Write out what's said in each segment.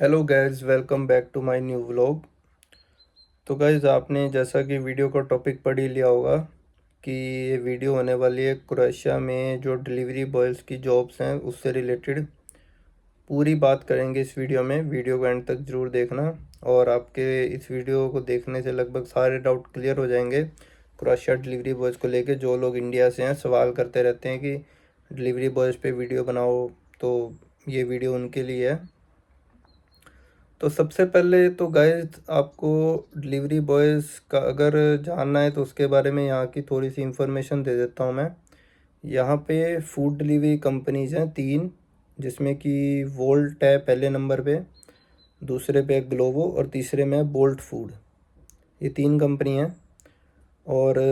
Hello guys, welcome back to my new vlog. तो guys, आपने जैसा कि वीडियो का टॉपिक पढ़ ही लिया होगा कि ये वीडियो होने वाली है क्रोएशिया में जो डिलीवरी बॉयज़ की जॉब्स हैं उससे रिलेटेड। पूरी बात करेंगे इस वीडियो में। वीडियो को एंड तक ज़रूर देखना और आपके इस वीडियो को देखने से लगभग सारे डाउट क्लियर हो जाएंगे क्रोएशिया डिलीवरी बॉयज़ को लेके। जो लोग इंडिया से हैं सवाल करते रहते हैं कि डिलीवरी बॉयज़ पे वीडियो बनाओ, तो ये वीडियो उनके लिए है। तो सबसे पहले तो गाइस, आपको डिलीवरी बॉयज़ का अगर जानना है तो उसके बारे में यहाँ की थोड़ी सी इंफॉर्मेशन दे देता हूँ मैं। यहाँ पे फूड डिलीवरी कंपनीज़ हैं तीन, जिसमें कि वोल्ट है पहले नंबर पे, दूसरे पे ग्लोबो और तीसरे में बोल्ट फूड। ये तीन कंपनी हैं और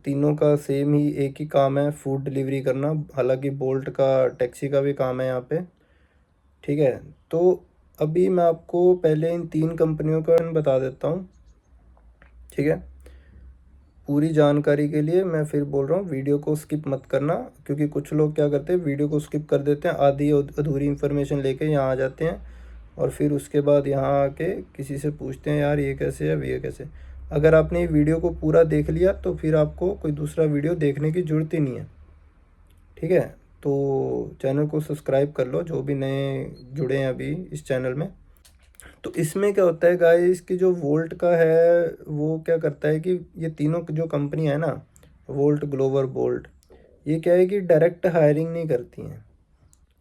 तीनों का सेम ही एक ही काम है, फूड डिलीवरी करना। हालांकि बोल्ट का टैक्सी का भी काम है यहाँ पे। ठीक है, तो अभी मैं आपको पहले इन तीन कंपनियों का बता देता हूँ। ठीक है, पूरी जानकारी के लिए मैं फिर बोल रहा हूँ, वीडियो को स्किप मत करना, क्योंकि कुछ लोग क्या करते हैं वीडियो को स्किप कर देते हैं, आधी अधूरी इन्फॉर्मेशन लेके यहाँ आ जाते हैं और फिर उसके बाद यहाँ आके किसी से पूछते हैं यार ये कैसे है, ये कैसे। अगर आपने ये वीडियो को पूरा देख लिया तो फिर आपको कोई दूसरा वीडियो देखने की ज़रूरत ही नहीं है। ठीक है, तो चैनल को सब्सक्राइब कर लो जो भी नए जुड़े हैं अभी इस चैनल में। तो इसमें क्या होता है गाइस कि जो वोल्ट का है वो क्या करता है कि ये तीनों जो कंपनी है ना, वोल्ट, ग्लोबल, बोल्ट, ये क्या है कि डायरेक्ट हायरिंग नहीं करती हैं।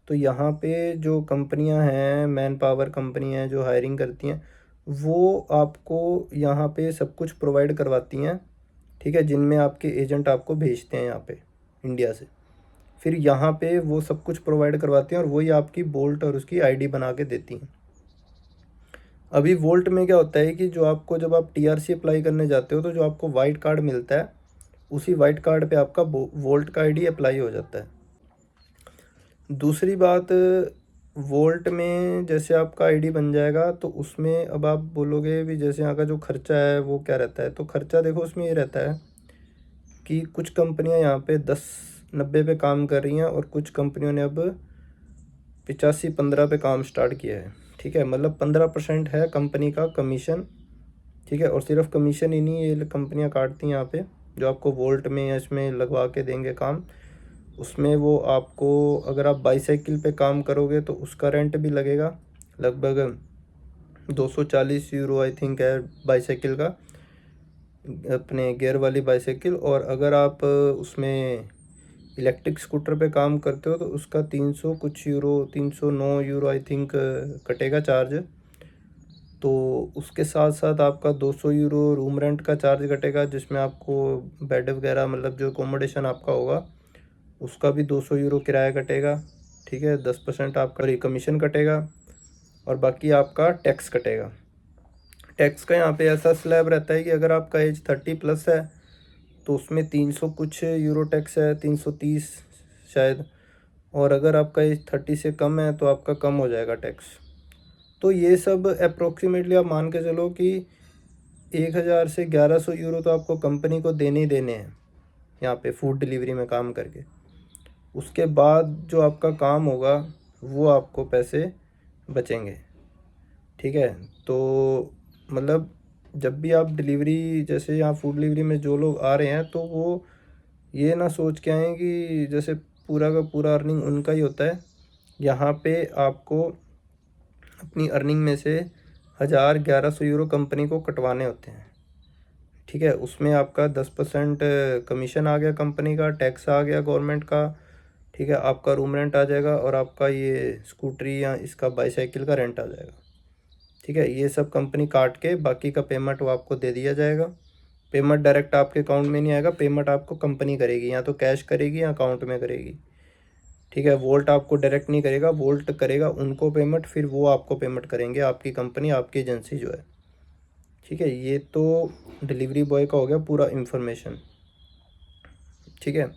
तो यहाँ पे जो कंपनियां हैं, मैन पावर कंपनी हैं जो हायरिंग करती हैं, वो आपको यहाँ पे सब कुछ प्रोवाइड करवाती हैं। ठीक है, जिनमें आपके एजेंट आपको भेजते हैं यहाँ पे इंडिया से। फिर यहाँ पे वो सब कुछ प्रोवाइड करवाती हैं और वही आपकी बोल्ट और उसकी आईडी बना के देती हैं। अभी वोल्ट में क्या होता है कि जो आपको, जब आप टीआरसी अप्लाई करने जाते हो तो जो आपको वाइट कार्ड मिलता है, उसी वाइट कार्ड पे आपका वोल्ट का आईडी अप्लाई हो जाता है। दूसरी बात, वोल्ट में जैसे आपका आईडी बन जाएगा तो उसमें अब आप बोलोगे भी जैसे यहाँ का जो खर्चा है वो क्या रहता है, तो खर्चा देखो उसमें ये रहता है कि कुछ कंपनियाँ यहाँ पे 10-90 पे काम कर रही हैं और कुछ कंपनियों ने अब 85-15 पे काम स्टार्ट किया है। ठीक है, मतलब 15% है कंपनी का कमीशन। ठीक है, और सिर्फ कमीशन ही नहीं, ये कंपनियां काटती हैं यहाँ पे, जो आपको वोल्ट में या इसमें लगवा के देंगे काम, उसमें वो आपको, अगर आप बाईसाइकिल पे काम करोगे तो उसका रेंट भी लगेगा लगभग 240 यूरो आई थिंक है बाईसाइकिल का, अपने गियर वाली बाईसाइकिल। और अगर आप उसमें इलेक्ट्रिक स्कूटर पे काम करते हो तो उसका 300 कुछ यूरो, 309 यूरो आई थिंक कटेगा चार्ज। तो उसके साथ साथ आपका 200 यूरो रूम रेंट का चार्ज कटेगा, जिसमें आपको बेड वगैरह, मतलब जो अकोमोडेशन आपका होगा उसका भी 200 यूरो किराया कटेगा। ठीक है, 10% आपका कमीशन कटेगा और बाकी आपका टैक्स कटेगा। टैक्स का यहाँ पे ऐसा स्लैब रहता है कि अगर आपका एज 30+ है तो उसमें 300 कुछ यूरो टैक्स है, 330 शायद। और अगर आपका एज 30 से कम है तो आपका कम हो जाएगा टैक्स। तो ये सब अप्रोक्सीमेटली आप मान के चलो कि 1000 से 1100 यूरो तो आपको कंपनी को देने ही देने हैं यहाँ पे फूड डिलीवरी में काम करके। उसके बाद जो आपका काम होगा वो आपको पैसे बचेंगे। ठीक है, तो मतलब जब भी आप डिलीवरी, जैसे यहाँ फूड डिलीवरी में जो लोग आ रहे हैं तो वो ये ना सोच के आए कि जैसे पूरा का पूरा अर्निंग उनका ही होता है। यहाँ पे आपको अपनी अर्निंग में से 1100 यूरो कंपनी को कटवाने होते हैं। ठीक है, उसमें आपका 10% कमीशन आ गया, कंपनी का टैक्स आ गया गवर्नमेंट का। ठीक है, आपका रूम रेंट आ जाएगा और आपका ये स्कूटरी या इसका बाईसाइकिल का रेंट आ जाएगा। ठीक है, ये सब कंपनी काट के बाकी का पेमेंट वो आपको दे दिया जाएगा। पेमेंट डायरेक्ट आपके अकाउंट में नहीं आएगा, पेमेंट आपको कंपनी करेगी, या तो कैश करेगी या अकाउंट में करेगी। ठीक है, वोल्ट आपको डायरेक्ट नहीं करेगा, वोल्ट करेगा उनको पेमेंट, फिर वो आपको पेमेंट करेंगे, आपकी कंपनी, आपकी एजेंसी जो है। ठीक है, ये तो डिलीवरी बॉय का हो गया पूरा इन्फॉर्मेशन। ठीक है,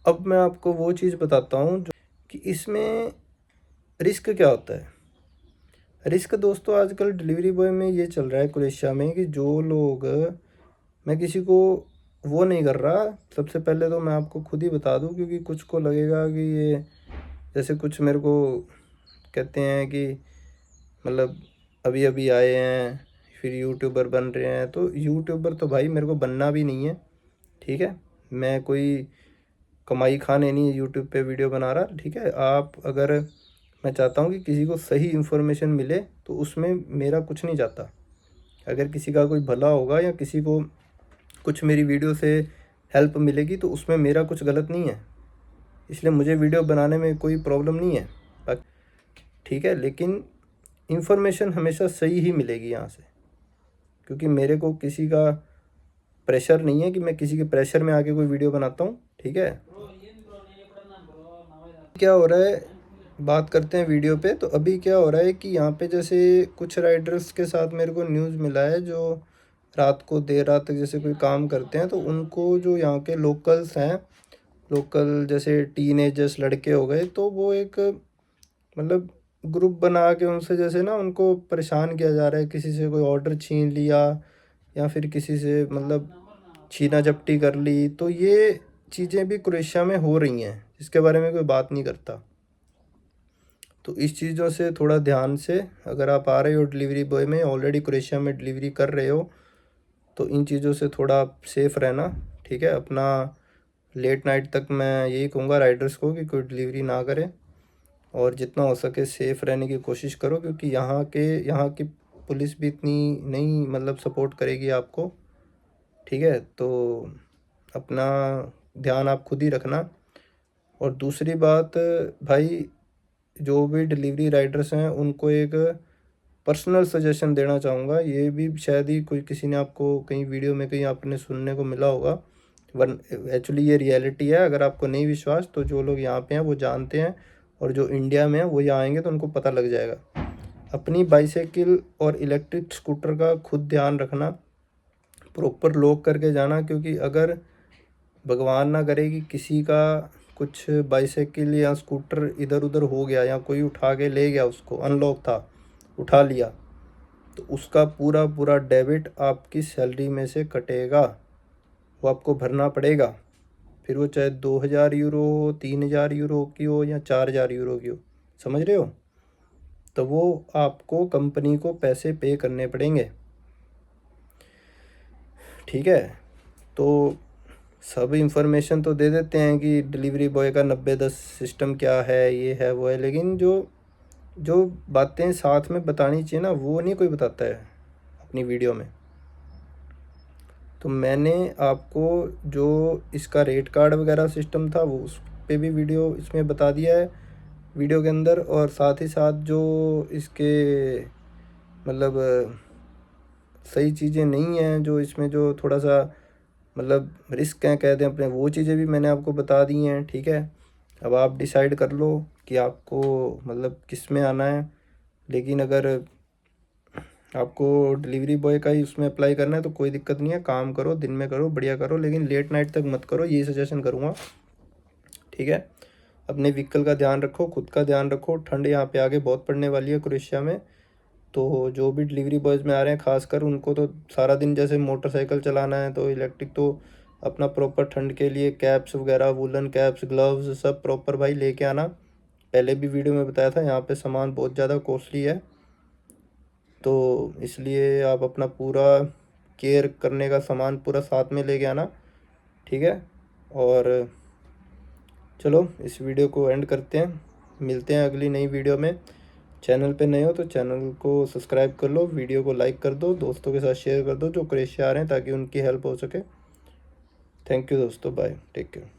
अब मैं आपको वो चीज़ बताता हूँ जो कि इसमें रिस्क क्या होता है। रिस्क दोस्तों आजकल डिलीवरी बॉय में ये चल रहा है क्रोएशिया में कि जो लोग, मैं किसी को वो नहीं कर रहा, सबसे पहले तो मैं आपको खुद ही बता दूं, क्योंकि कुछ को लगेगा कि ये, जैसे कुछ मेरे को कहते हैं कि मतलब अभी अभी आए हैं, फिर यूट्यूबर बन रहे हैं। तो यूट्यूबर तो भाई मेरे को बनना भी नहीं है, ठीक है। मैं कोई कमाई खाने नहीं यूट्यूब पे वीडियो बना रहा, ठीक है। आप अगर, मैं चाहता हूँ कि किसी को सही इन्फॉर्मेशन मिले तो उसमें मेरा कुछ नहीं जाता। अगर किसी का कोई भला होगा या किसी को कुछ मेरी वीडियो से हेल्प मिलेगी तो उसमें मेरा कुछ गलत नहीं है, इसलिए मुझे वीडियो बनाने में कोई प्रॉब्लम नहीं है, ठीक है। लेकिन इन्फॉर्मेशन हमेशा सही ही मिलेगी यहाँ से, क्योंकि मेरे को किसी का प्रेशर नहीं है कि मैं किसी के प्रेशर में आके कोई वीडियो बनाता हूँ, ठीक है। क्या हो रहा है, बात करते हैं वीडियो पे। तो अभी क्या हो रहा है कि यहाँ पे जैसे कुछ राइडर्स के साथ मेरे को न्यूज़ मिला है जो रात को देर रात तक जैसे कोई काम करते हैं, तो उनको जो यहाँ के लोकल्स हैं, लोकल जैसे टीनेजर्स लड़के हो गए, तो वो एक मतलब ग्रुप बना के उनसे जैसे ना उनको परेशान किया जा रहा है। किसी से कोई ऑर्डर छीन लिया या फिर किसी से मतलब छीना झपटी कर ली। तो ये चीज़ें भी क्रोएशिया में हो रही हैं, इसके बारे में कोई बात नहीं करता। तो इस चीज़ों से थोड़ा ध्यान से, अगर आप आ रहे हो डिलीवरी बॉय में, ऑलरेडी क्रोएशिया में डिलीवरी कर रहे हो, तो इन चीज़ों से थोड़ा सेफ़ रहना, ठीक है। अपना लेट नाइट तक मैं यही कहूँगा राइडर्स को कि कोई डिलीवरी ना करें, और जितना हो सके सेफ़ रहने की कोशिश करो, क्योंकि यहाँ की पुलिस भी इतनी नहीं मतलब सपोर्ट करेगी आपको, ठीक है। तो अपना ध्यान आप खुद ही रखना। और दूसरी बात भाई, जो भी डिलीवरी राइडर्स हैं उनको एक पर्सनल सजेशन देना चाहूँगा। ये भी शायद ही कोई किसी ने आपको कहीं वीडियो में कहीं आपने सुनने को मिला होगा, वन एक्चुअली ये रियलिटी है। अगर आपको नहीं विश्वास तो जो लोग यहाँ पे हैं वो जानते हैं, और जो इंडिया में है वो यहाँ आएंगे तो उनको पता लग जाएगा। अपनी बाईसाइकिल और इलेक्ट्रिक स्कूटर का खुद ध्यान रखना, प्रॉपर लॉक करके जाना, क्योंकि अगर भगवान ना करे कि किसी का कुछ बाईसाइकिल या स्कूटर इधर उधर हो गया या कोई उठा के ले गया, उसको अनलॉक था, उठा लिया, तो उसका पूरा पूरा डेबिट आपकी सैलरी में से कटेगा, वो आपको भरना पड़ेगा। फिर वो चाहे 2000 यूरो हो, 3000 यूरो की हो या 4000 यूरो की हो, समझ रहे हो। तो वो आपको कंपनी को पैसे पे करने पड़ेंगे, ठीक है। तो सब इंफॉर्मेशन तो दे देते हैं कि डिलीवरी बॉय का 90-10 सिस्टम क्या है, ये है वो है, लेकिन जो जो बातें साथ में बतानी चाहिए ना, वो नहीं कोई बताता है अपनी वीडियो में। तो मैंने आपको जो इसका रेट कार्ड वगैरह सिस्टम था वो उस पे भी वीडियो इसमें बता दिया है वीडियो के अंदर, और साथ ही साथ जो इसके मतलब सही चीज़ें नहीं हैं, जो इसमें जो थोड़ा सा मतलब रिस्क हैं कह दें अपने, वो चीज़ें भी मैंने आपको बता दी हैं, ठीक है। अब आप डिसाइड कर लो कि आपको मतलब किस में आना है। लेकिन अगर आपको डिलीवरी बॉय का ही उसमें अप्लाई करना है तो कोई दिक्कत नहीं है, काम करो, दिन में करो, बढ़िया करो, लेकिन लेट नाइट तक मत करो, ये सजेशन करूँगा, ठीक है। अपने व्हीकल का ध्यान रखो, खुद का ध्यान रखो। ठंड यहाँ पे आगे बहुत पड़ने वाली है क्रोएशिया में, तो जो भी डिलीवरी बॉयज़ में आ रहे हैं खासकर, उनको तो सारा दिन जैसे मोटरसाइकिल चलाना है, तो इलेक्ट्रिक तो अपना प्रॉपर ठंड के लिए कैप्स वगैरह, वुलन कैप्स, ग्लव्स सब प्रॉपर भाई लेके आना। पहले भी वीडियो में बताया था, यहाँ पे सामान बहुत ज़्यादा कॉस्टली है, तो इसलिए आप अपना पूरा केयर करने का सामान पूरा साथ में लेके आना, ठीक है। और चलो इस वीडियो को एंड करते हैं, मिलते हैं अगली नई वीडियो में। चैनल पे नए हो तो चैनल को सब्सक्राइब कर लो, वीडियो को लाइक कर दो, दोस्तों के साथ शेयर कर दो जो क्रोएशिया आ रहे हैं, ताकि उनकी हेल्प हो सके। थैंक यू दोस्तों, बाय, टेक केयर।